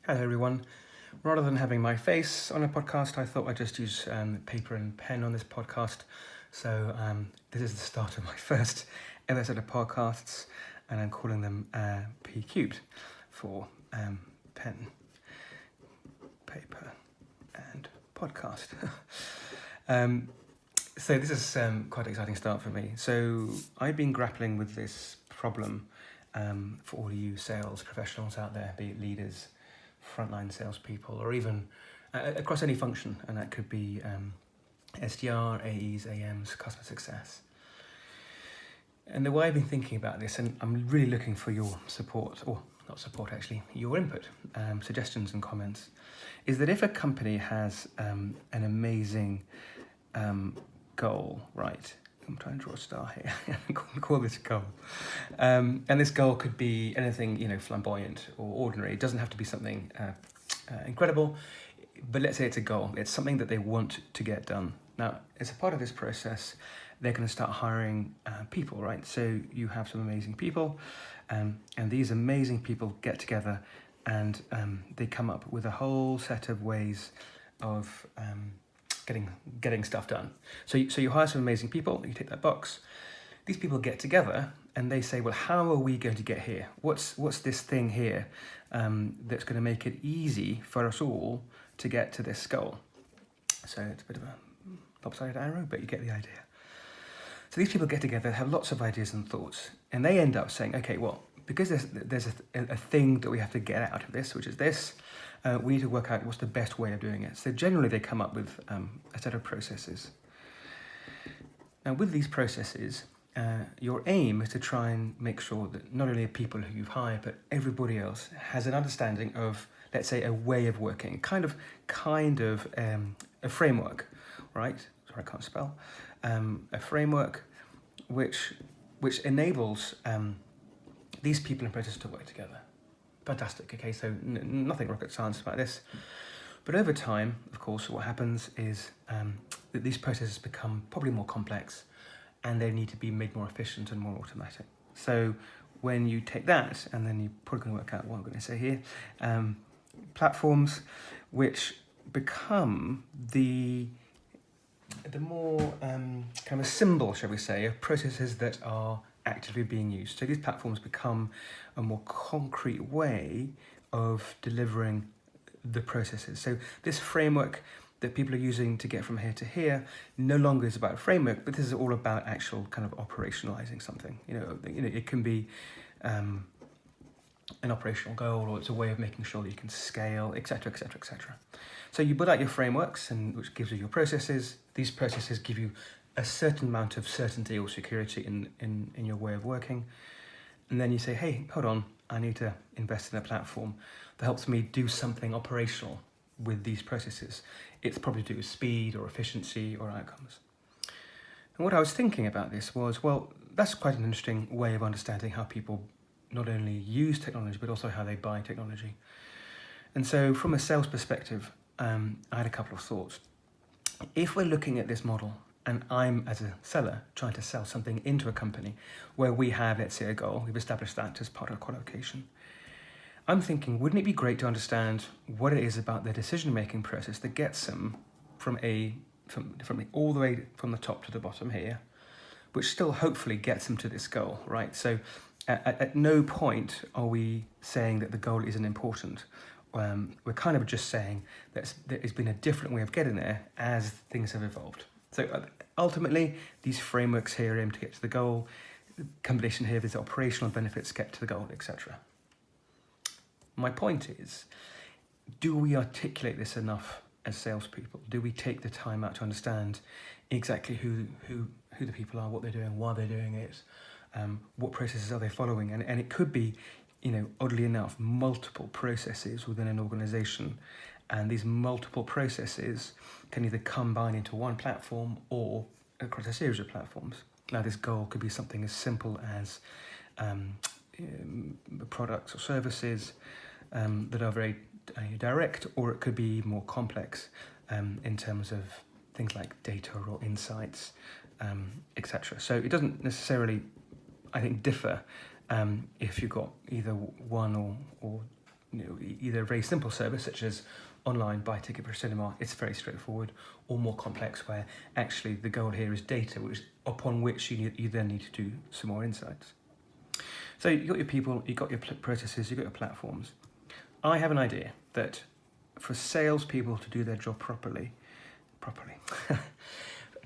Hello everyone. Rather than having my face on a podcast, I thought I'd just use paper and pen on this podcast. So this is the start of my first ever set of podcasts, and I'm calling them P Cubed for pen, paper, and podcast. So this is quite an exciting start for me. So I've been grappling with this problem for all you sales professionals out there, be it leaders, frontline salespeople, or even across any function, and that could be SDR, AEs, AMs, customer success. And the way I've been thinking about this, and I'm really looking for your support, or not support actually, your input, suggestions and comments, is that if a company has an amazing goal, right? I'm trying to draw a star here. Call this a goal, and this goal could be anything, flamboyant or ordinary. It doesn't have to be something incredible, but let's say it's a goal. It's something that they want to get done. Now, as a part of this process, they're going to start hiring people, right? So you have some amazing people, and these amazing people get together, and they come up with a whole set of ways of getting stuff done. So you hire some amazing people, you tick that box. These people get together and they say, well, how are we going to get here? What's this thing here that's going to make it easy for us all to get to this goal? So it's a bit of a lopsided arrow, but you get the idea. So these people get together, have lots of ideas and thoughts, and they end up saying, okay, well, because there's a thing that we have to get out of this, which is this, we need to work out what's the best way of doing it. So generally they come up with a set of processes. Now with these processes, your aim is to try and make sure that not only the people who you've hired, but everybody else has an understanding of, let's say, a way of working, kind of a framework, right? Sorry, I can't spell. A framework which enables these people and processes to work together. Fantastic. Okay, so nothing rocket science about this. But over time, of course, what happens is that these processes become probably more complex, and they need to be made more efficient and more automatic. So when you take that, and then you're probably going to work out what I'm going to say here, platforms which become the more kind of symbol, shall we say, of processes that are actively being used. So these platforms become a more concrete way of delivering the processes. So this framework that people are using to get from here to here no longer is about a framework, but this is all about actual kind of operationalizing something. It can be an operational goal, or it's a way of making sure that you can scale, etc., etc., etc. So you build out your frameworks, and which gives you your processes. These processes give you a certain amount of certainty or security in your way of working. And then you say, hey, hold on, I need to invest in a platform that helps me do something operational with these processes. It's probably to do with speed or efficiency or outcomes. And what I was thinking about this was, well, that's quite an interesting way of understanding how people not only use technology, but also how they buy technology. And so from a sales perspective, I had a couple of thoughts. If we're looking at this model, and I'm, as a seller, trying to sell something into a company where we have, let's say, a goal, we've established that as part of our qualification, I'm thinking, wouldn't it be great to understand what it is about the decision-making process that gets them from all the way from the top to the bottom here, which still hopefully gets them to this goal, right? So at no point are we saying that the goal isn't important. We're kind of just saying that there's been a different way of getting there as things have evolved. So ultimately, these frameworks here aim to get to the goal. The combination here of these operational benefits get to the goal, etc. My point is, do we articulate this enough as salespeople? Do we take the time out to understand exactly who the people are, what they're doing, why they're doing it, what processes are they following? And it could be, oddly enough, multiple processes within an organization. And these multiple processes can either combine into one platform or across a series of platforms. Now, this goal could be something as simple as products or services that are very direct, or it could be more complex in terms of things like data or insights, etc. So it doesn't necessarily, I think, differ if you've got either one or either a very simple service such as online buy a ticket for a cinema, it's very straightforward, or more complex where actually the goal here is data upon which you then need to do some more insights. So you've got your people, you've got your processes, you've got your platforms. I have an idea that for salespeople to do their job properly,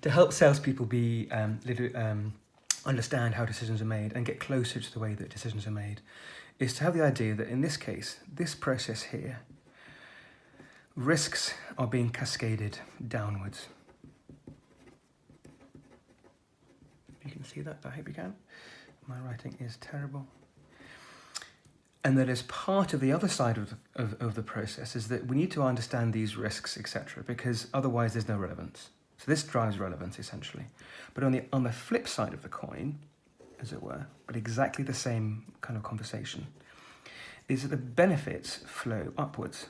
to help salespeople be understand how decisions are made and get closer to the way that decisions are made, is to have the idea that in this case, this process here, risks are being cascaded downwards. You can see that, I hope you can. My writing is terrible. And that as part of the other side of the process is that we need to understand these risks, etc., because otherwise there's no relevance. So this drives relevance essentially. But on the flip side of the coin, as it were, but exactly the same kind of conversation, is that the benefits flow upwards.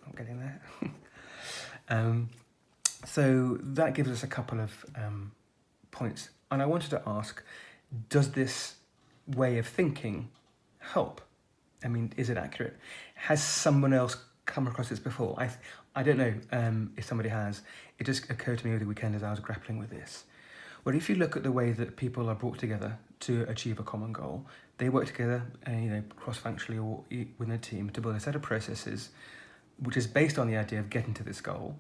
I'm getting there. So that gives us a couple of points. And I wanted to ask, does this way of thinking help? I mean, is it accurate? Has someone else come across this before? I don't know if somebody has. It just occurred to me over the weekend as I was grappling with this. Well, if you look at the way that people are brought together to achieve a common goal, they work together, cross-functionally or within a team to build a set of processes, which is based on the idea of getting to this goal.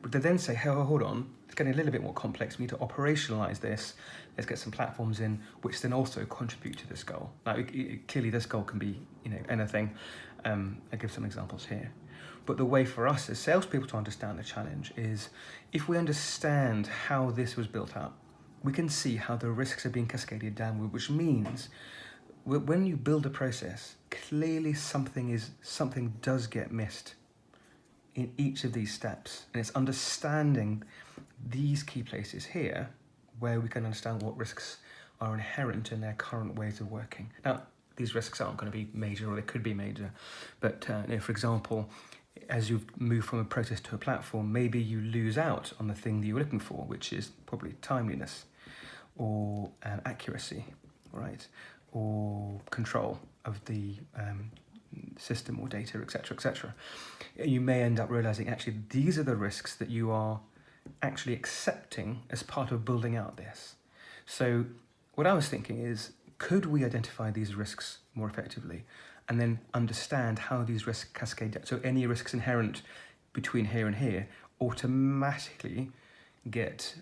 But they then say, hey, hold on, it's getting a little bit more complex. We need to operationalize this. Let's get some platforms in, which then also contribute to this goal. Now, clearly this goal can be, anything. I'll give some examples here. But the way for us as salespeople to understand the challenge is if we understand how this was built up, we can see how the risks are being cascaded downward, which means when you build a process, clearly something does get missed in each of these steps. And it's understanding these key places here where we can understand what risks are inherent in their current ways of working. Now, these risks aren't going to be major, or they could be major, but for example, as you move from a process to a platform, maybe you lose out on the thing that you're looking for, which is probably timeliness or accuracy, right? Or control of the system or data, etc., etc. You may end up realizing actually these are the risks that you are actually accepting as part of building out this. So what I was thinking is, could we identify these risks more effectively and then understand how these risks cascade down? So any risks inherent between here and here automatically get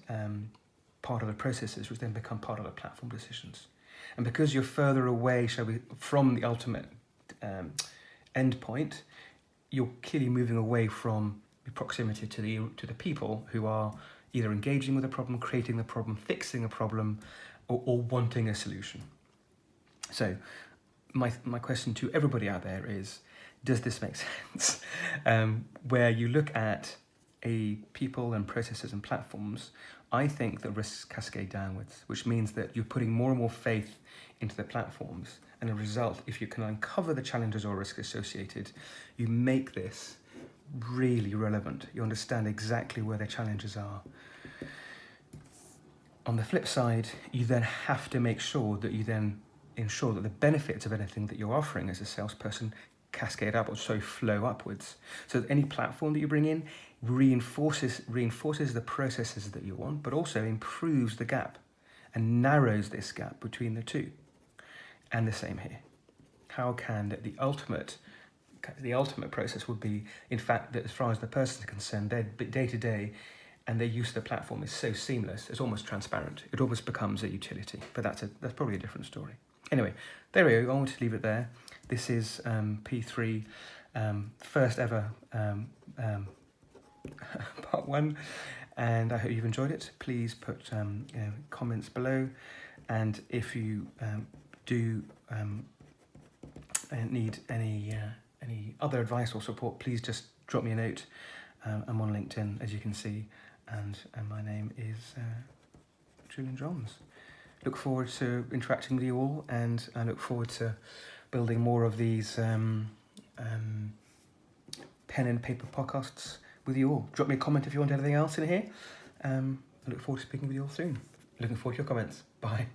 part of the processes, which then become part of the platform decisions. And because you're further away, from the ultimate end point, you're clearly moving away from the proximity to the people who are either engaging with the problem, creating the problem, fixing a problem, or wanting a solution. So my question to everybody out there is, does this make sense? Where you look at people and processes and platforms, I think the risks cascade downwards, which means that you're putting more and more faith into the platforms. And as a result, if you can uncover the challenges or risks associated, you make this really relevant. You understand exactly where their challenges are. On the flip side, you then have to make sure that you then ensure that the benefits of anything that you're offering as a salesperson cascade upwards, so flow upwards. So that any platform that you bring in reinforces the processes that you want, but also improves the gap and narrows this gap between the two. And the same here. How can the ultimate process would be, in fact, that as far as the person is concerned, their day-to-day and their use of the platform is so seamless, it's almost transparent. It almost becomes a utility, but that's probably a different story. Anyway, there we go. I want to leave it there. This is P3, first ever part 1, and I hope you've enjoyed it. Please put comments below, and if you do need any other advice or support, please just drop me a note. I'm on LinkedIn, as you can see, and my name is Julian Johns. Look forward to interacting with you all, and I look forward to building more of these pen and paper podcasts with you all. Drop me a comment if you want anything else in here. I look forward to speaking with you all soon. Looking forward to your comments. Bye.